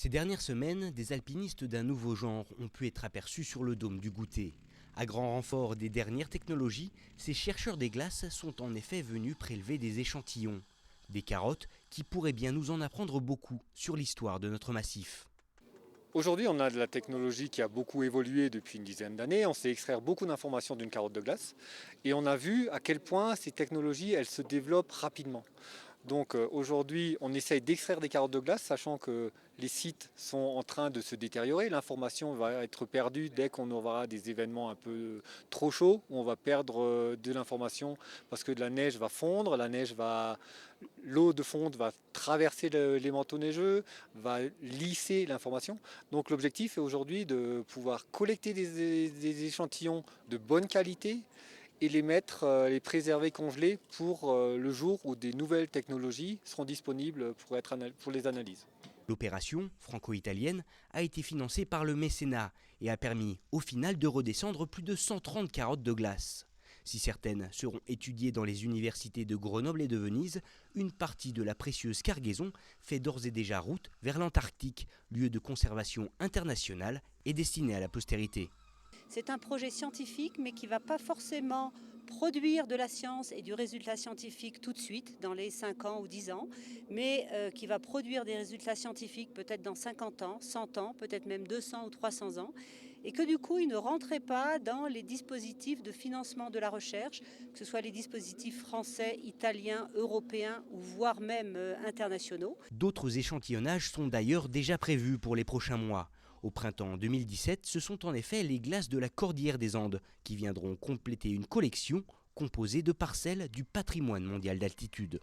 Ces dernières semaines, des alpinistes d'un nouveau genre ont pu être aperçus sur le dôme du Goutet. À grand renfort des dernières technologies, ces chercheurs des glaces sont en effet venus prélever des échantillons. Des carottes qui pourraient bien nous en apprendre beaucoup sur l'histoire de notre massif. Aujourd'hui, on a de la technologie qui a beaucoup évolué depuis une dizaine d'années. On sait extraire beaucoup d'informations d'une carotte de glace. Et on a vu à quel point ces technologies, elles se développent rapidement. Donc aujourd'hui, on essaye d'extraire des carottes de glace, sachant que les sites sont en train de se détériorer. L'information va être perdue dès qu'on aura des événements un peu trop chauds, où on va perdre de l'information parce que la neige va fondre, l'eau de fonte va traverser les manteaux neigeux, va lisser l'information. Donc l'objectif est aujourd'hui de pouvoir collecter des échantillons de bonne qualité et les préserver congelés pour le jour où des nouvelles technologies seront disponibles pour les analyses. L'opération franco-italienne a été financée par le mécénat et a permis au final de redescendre plus de 130 carottes de glace. Si certaines seront étudiées dans les universités de Grenoble et de Venise, une partie de la précieuse cargaison fait d'ores et déjà route vers l'Antarctique, lieu de conservation internationale et destiné à la postérité. C'est un projet scientifique, mais qui ne va pas forcément produire de la science et du résultat scientifique tout de suite, dans les 5 ans ou 10 ans, mais qui va produire des résultats scientifiques peut-être dans 50 ans, 100 ans, peut-être même 200 ou 300 ans, et que du coup, il ne rentrait pas dans les dispositifs de financement de la recherche, que ce soit les dispositifs français, italiens, européens ou voire même internationaux. D'autres échantillonnages sont d'ailleurs déjà prévus pour les prochains mois. Au printemps 2017, ce sont en effet les glaces de la Cordillère des Andes qui viendront compléter une collection composée de parcelles du patrimoine mondial d'altitude.